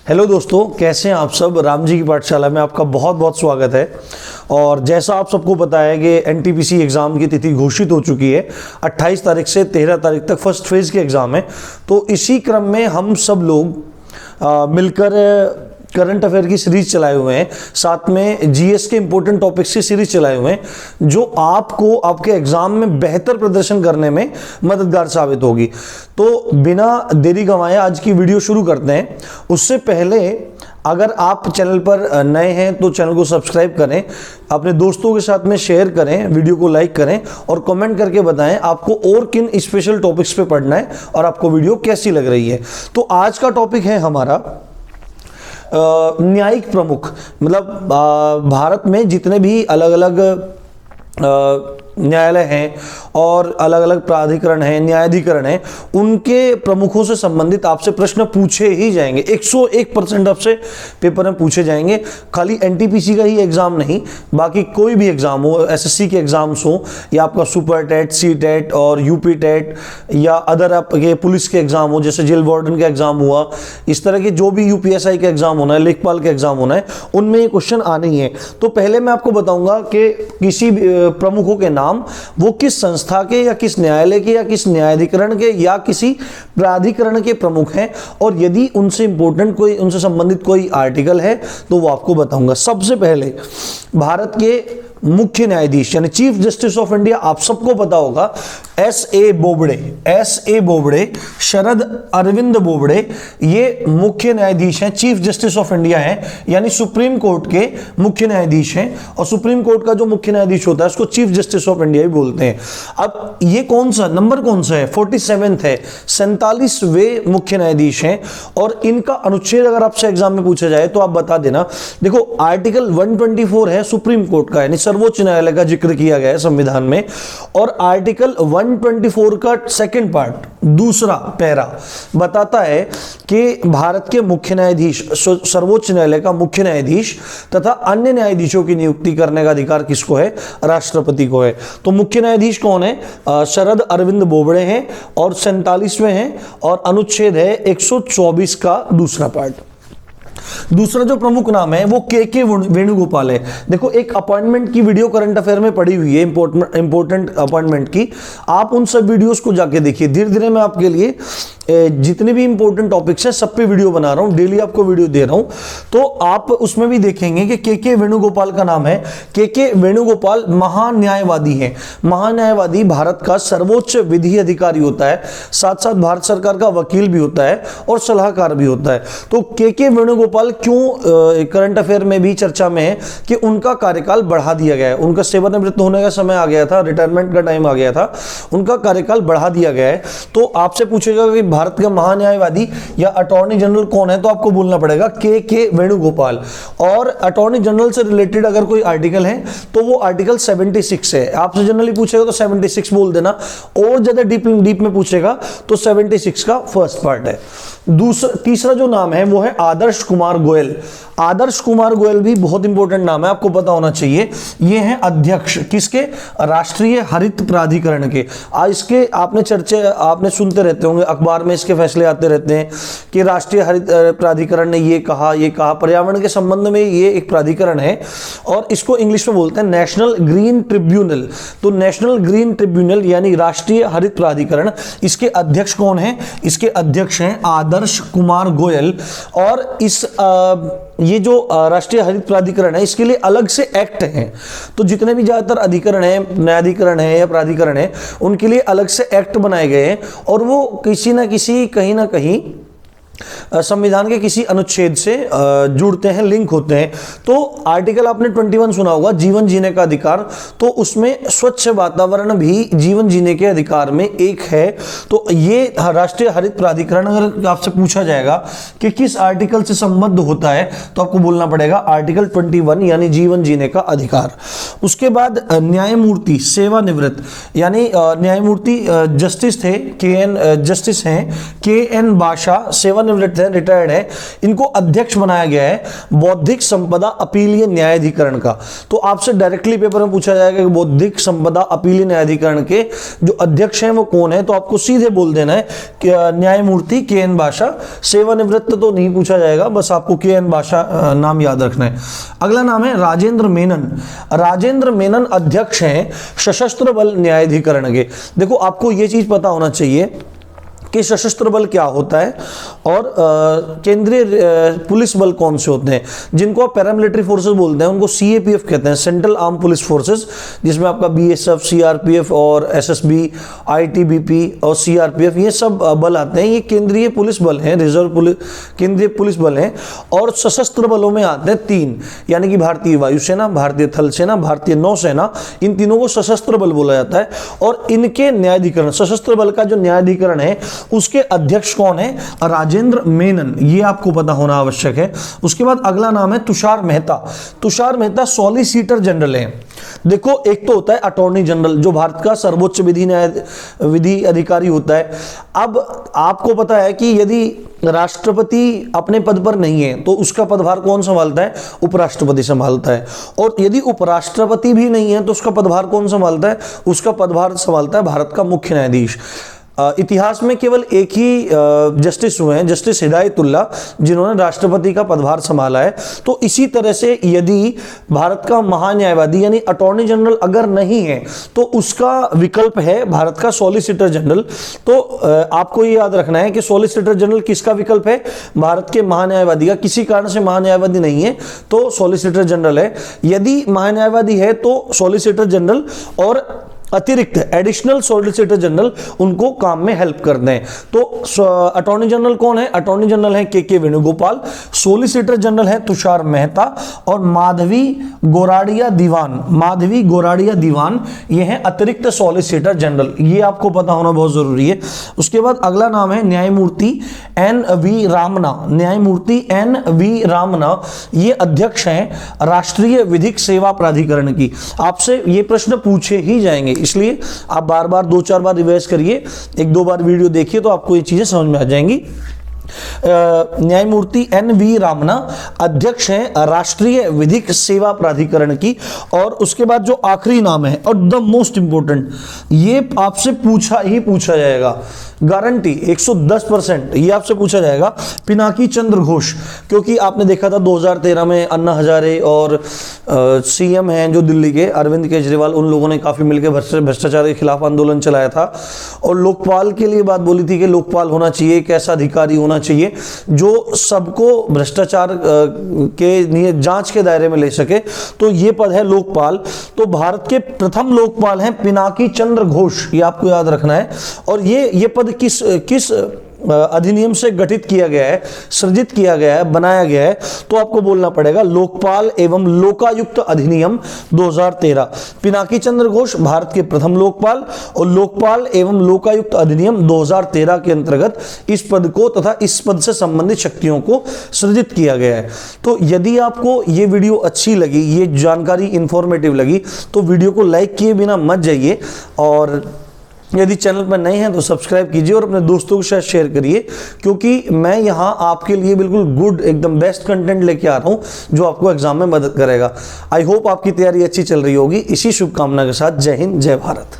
Hello दोस्तों, कैसे हैं आप सब। राम जी की पाठशाला में आपका बहुत बहुत स्वागत है। और जैसा आप सबको पता है कि एनटीपीसी एग्ज़ाम की तिथि घोषित हो चुकी है। 28 तारीख से 13 तारीख तक फर्स्ट फेज़ के एग्ज़ाम है। तो इसी क्रम में हम सब लोग मिलकर करंट अफेयर की सीरीज चलाए हुए हैं, साथ में जीएस के इंपॉर्टेंट टॉपिक्स की सीरीज चलाए हुए हैं, जो आपको आपके एग्जाम में बेहतर प्रदर्शन करने में मददगार साबित होगी। तो बिना देरी गंवाए आज की वीडियो शुरू करते हैं। उससे पहले अगर आप चैनल पर नए हैं तो चैनल को सब्सक्राइब करें, अपने दोस्तों के साथ में शेयर करें, वीडियो को लाइक करें और कमेंट करके बताएं आपको और किन स्पेशल टॉपिक्स पे पढ़ना है और आपको वीडियो कैसी लग रही है। तो आज का टॉपिक है हमारा न्यायिक प्रमुख। मतलब भारत में जितने भी अलग अलग न्यायालय हैं और अलग अलग प्राधिकरण हैं, न्यायाधिकरण हैं, उनके प्रमुखों से संबंधित आपसे प्रश्न पूछे ही जाएंगे। 101% आपसे पेपर में पूछे जाएंगे। खाली एनटीपीसी का ही एग्जाम नहीं, बाकी कोई भी एग्जाम हो, एसएससी के एग्जाम्स हो या आपका सुपर टेट, सी टेट और यूपी टेट या अदर आपके पुलिस के एग्जाम हो, जैसे जेल वार्डन का एग्जाम हुआ, इस तरह के जो भी यूपीएसआई का एग्जाम होना है, लेखपाल का एग्जाम होना है, उनमें ये क्वेश्चन आने ही है। तो पहले मैं आपको बताऊंगा कि किसी प्रमुखों के नाम वो किस संस्था के या किस न्यायालय के या किस न्यायाधिकरण के या किसी प्राधिकरण के प्रमुख हैं, और यदि उनसे इंपॉर्टेंट कोई, उनसे संबंधित कोई आर्टिकल है तो वो आपको बताऊंगा। सबसे पहले भारत के मुख्य न्यायाधीश यानी चीफ जस्टिस ऑफ इंडिया, आप सबको पता होगा, एस.ए. बोबड़े, शरद अरविंद बोबड़े, ये मुख्य न्यायाधीश हैं, चीफ जस्टिस ऑफ इंडिया हैं, यानी सुप्रीम कोर्ट के मुख्य न्यायाधीश हैं। और सुप्रीम कोर्ट का जो मुख्य न्यायाधीश होता है उसको चीफ जस्टिस ऑफ इंडिया ही बोलते हैं। अब ये कौन सा नंबर कौन सा है? 47 है, 47वें मुख्य न्यायाधीश हैं। और इनका अनुच्छेद अगर आपसे एग्जाम में पूछा जाए तो आप बता देना। देखो, आर्टिकल 124 है सुप्रीम कोर्ट का, यानी सर्वोच्च न्यायालय का जिक्र किया गया है संविधान में। और आर्टिकल 124 का सेकंड पार्ट, दूसरा पैरा, बताता है कि भारत के मुख्य न्यायाधीश, सर्वोच्च न्यायालय का मुख्य न्यायाधीश तथा अन्य न्यायाधीशों की नियुक्ति करने का अधिकार किसको है? राष्ट्रपति को है। तो मुख्य न्यायाधीश कौन है? शरद अरविंद बोबड़े हैं और 47वें हैं, और अनुच्छेद है 124 का दूसरा पार्ट। दूसरा जो प्रमुख नाम है वो के वेणुगोपाल है। देखो, एक अपॉइंटमेंट की वीडियो करंट अफेयर में पड़ी हुई है, इंपॉर्टेंट अपॉइंटमेंट की। आप उन सब वीडियोस को जाके देखिए। धीरे धीरे मैं आपके लिए जितने भी इंपॉर्टेंट टॉपिक्स हैं सब पे वीडियो बना रहा हूं, डेली आपको वीडियो दे रहा हूं। तो आप उसमें भी देखेंगे कि के वेणुगोपाल का नाम है। के वेणुगोपाल महान्यायवादी हैं। महान्यायवादी भारत का सर्वोच्च विधि अधिकारी होता है, साथ साथ भारत सरकार का वकील भी होता है और सलाहकार भी होता है। तो के वेणुगोपाल क्यों करंट अफेयर में भी चर्चा में है कि उनका कार्यकाल बढ़ा दिया गया है। उनका सेवानिवृत्त होने का समय आ गया था, रिटायरमेंट का टाइम आ गया था, उनका कार्यकाल बढ़ा दिया गया है। तो आपसे पूछेगा कि भारत का महान्यायवादी या अटॉर्नी जनरल कौन है, तो आपको बोलना पड़ेगा के वेणुगोपाल। और अटॉर्नी जनरल से रिलेटेड अगर कोई आर्टिकल है तो वो आर्टिकल 76 है। आपसे जनरली पूछेगा तो 76 बोल देना, और ज्यादा डीप में पूछेगा तो 76 का फर्स्ट पार्ट है। तीसरा जो नाम है वो है आदर्श कुमार गोयल। आदर्श कुमार गोयल भी बहुत इंपॉर्टेंट नाम है, आपको पता होना चाहिए। ये हैं अध्यक्ष किसके? राष्ट्रीय हरित प्राधिकरण के। इसके आपने चर्चे आपने सुनते रहते होंगे, अखबार में इसके फैसले आते रहते हैं कि राष्ट्रीय हरित प्राधिकरण ने ये कहा। पर्यावरण के संबंध में ये एक प्राधिकरण है और इसको इंग्लिश में बोलते हैं नेशनल ग्रीन ट्रिब्यूनल। तो नेशनल ग्रीन ट्रिब्यूनल यानी राष्ट्रीय हरित प्राधिकरण, इसके अध्यक्ष कौन है? इसके अध्यक्ष हैं आदर्श कुमार गोयल। और ये जो राष्ट्रीय हरित प्राधिकरण है इसके लिए अलग से एक्ट हैं। तो जितने भी ज्यादातर अधिकरण है, न्यायाधिकरण है या प्राधिकरण है, उनके लिए अलग से एक्ट बनाए गए हैं और वो किसी ना किसी, कहीं ना कहीं संविधान के किसी अनुच्छेद से जुड़ते हैं, लिंक होते हैं। तो आर्टिकल आपने 21 सुना होगा, जीवन जीने का अधिकार। तो उसमें स्वच्छ वातावरण भी जीवन जीने के अधिकार में एक है। तो ये राष्ट्रीय हरित प्राधिकरण अगर आपसे पूछा जाएगा कि किस आर्टिकल से संबद्ध होता है तो आपको बोलना पड़ेगा आर्टिकल 21 यानी जीवन जीने का अधिकार। उसके बाद न्यायमूर्ति सेवानिवृत्त, यानी न्यायमूर्ति जस्टिस थे, जस्टिस हैं के एन बाशा, सेवानिवृत्त हैं, रिटायर्ड हैं, इनको अध्यक्ष बनाया गया है बौद्धिक संपदा अपीलीय न्यायाधिकरण का। तो आपसे डायरेक्टली पेपर में पूछा जाएगा कि बौद्धिक संपदा अपीलीय न्यायाधिकरण के जो अध्यक्ष हैं वो कौन है, तो आपको सीधे बोल देना है कि न्यायमूर्ति के.एन. भाषा। सेवानिवृत्त तो नहीं पूछा जाएगा, बस आपको के.एन. भाषा नाम याद रखना है। अगला नाम है राजेंद्र मेनन। राजेंद्र मेनन अध्यक्ष हैं सशस्त्र बल न्यायाधिकरण के। देखो आपको ये चीज पता होना चाहिए कि सशस्त्र बल क्या होता है और केंद्रीय पुलिस बल कौन से होते हैं। जिनको आप पैरामिलिट्री फोर्सेस बोलते हैं उनको सीएपीएफ कहते हैं, सेंट्रल आर्म पुलिस फोर्सेस, जिसमें आपका बीएसएफ, सीआरपीएफ और एसएसबी, आईटीबीपी और सीआरपीएफ ये सब बल आते हैं। ये केंद्रीय पुलिस बल हैं, रिजर्व पुलिस, केंद्रीय पुलिस बल हैं। और सशस्त्र बलों में आते हैं 3, यानी कि भारतीय वायुसेना, भारतीय थल सेना, भारतीय नौसेना, इन तीनों को सशस्त्र बल बोला जाता है। और इनके न्यायाधिकरण, सशस्त्र बल का जो न्यायाधिकरण है उसके अध्यक्ष कौन है, राजेंद्र मेनन, ये आपको पता होना आवश्यक है। उसके बाद अगला नाम है तुषार मेहता। तुषार मेहता सॉलिसिटर जनरल है। देखो एक तो होता है अटॉर्नी जनरल जो भारत का सर्वोच्च विधि अधिकारी होता है। अब आपको पता है कि यदि राष्ट्रपति अपने पद पर नहीं है तो उसका पदभार कौन संभालता है, उपराष्ट्रपति संभालता है। और यदि उपराष्ट्रपति भी नहीं है तो उसका पदभार कौन संभालता है, उसका पदभार संभालता है भारत का मुख्य न्यायाधीश। इतिहास में केवल एक ही जस्टिस हुए हैं, जस्टिस हिदायतुल्ला, जिन्होंने राष्ट्रपति का पदभार संभाला है। तो इसी तरह से यदि भारत का महान्यायवादी यानी अटॉर्नी जनरल अगर नहीं है तो उसका विकल्प है भारत का सॉलिसिटर जनरल। तो आपको ये याद रखना है कि सॉलिसिटर जनरल किसका विकल्प है, भारत के महान्यायवादी का। किसी कारण से महान्यायवादी नहीं है तो सॉलिसिटर जनरल है, यदि महान्यायवादी है तो सॉलिसिटर जनरल और अतिरिक्त एडिशनल सॉलिसिटर जनरल उनको काम में हेल्प करते हैं। तो अटॉर्नी जनरल कौन है, अटॉर्नी जनरल है के वेणुगोपाल, सॉलिसिटर जनरल है तुषार मेहता और माधवी गोराडिया दीवान, माधवी गोराडिया दीवान ये हैं अतिरिक्त सॉलिसिटर जनरल। ये आपको पता होना बहुत जरूरी है। उसके बाद अगला नाम है न्यायमूर्ति एन.वी. रामना। न्यायमूर्ति एन.वी. रामना ये अध्यक्ष हैं राष्ट्रीय विधिक सेवा प्राधिकरण की। आपसे ये प्रश्न पूछे ही जाएंगे, इसलिए आप बार बार 2-4 बार रिवाइज करिए, 1-2 बार वीडियो देखिए तो आपको ये चीजें समझ में आ जाएंगी। न्यायमूर्ति एन.वी. रामना अध्यक्ष हैं राष्ट्रीय विधिक सेवा प्राधिकरण की। और उसके बाद जो आखिरी नाम है और द मोस्ट इंपोर्टेंट, ये आपसे पूछा ही पूछा जाएगा, गारंटी 110% ये आपसे पूछा जाएगा, पिनाकी चंद्र घोष। क्योंकि आपने देखा था 2013 में अन्ना हजारे और सीएम हैं जो दिल्ली के अरविंद केजरीवाल, उन लोगों ने काफी मिलकर भ्रष्टाचार के खिलाफ आंदोलन चलाया था और लोकपाल के लिए बात बोली थी कि लोकपाल होना चाहिए, एक ऐसा अधिकारी होना चाहिए जो सबको भ्रष्टाचार के जांच के दायरे में ले सके। तो ये पद है लोकपाल। तो भारत के प्रथम लोकपाल हैं पिनाकी चंद्र घोष, ये आपको याद रखना है। और ये पद किस अधिनियम से गठित किया गया है, सृजित किया गया है, बनाया गया है, तो आपको बोलना पड़ेगा लोकपाल एवं लोकायुक्त अधिनियम 2013। पिनाकी चंद्र घोष भारत के प्रथम लोकपाल और लोकपाल एवं लोकायुक्त अधिनियम 2013 के अंतर्गत इस पद को तथा इस पद से संबंधित शक्तियों को सृजित किया गया है। तो यदि आपको ये वीडियो अच्छी लगी, ये जानकारी इंफॉर्मेटिव लगी, तो वीडियो को लाइक किए बिना मत जाइए और यदि चैनल पर नए हैं तो सब्सक्राइब कीजिए और अपने दोस्तों के साथ शेयर करिए, क्योंकि मैं यहाँ आपके लिए बिल्कुल गुड एकदम बेस्ट कंटेंट लेके आ रहा हूँ जो आपको एग्जाम में मदद करेगा। आई होप आपकी तैयारी अच्छी चल रही होगी। इसी शुभकामना के साथ जय हिंद, जय भारत।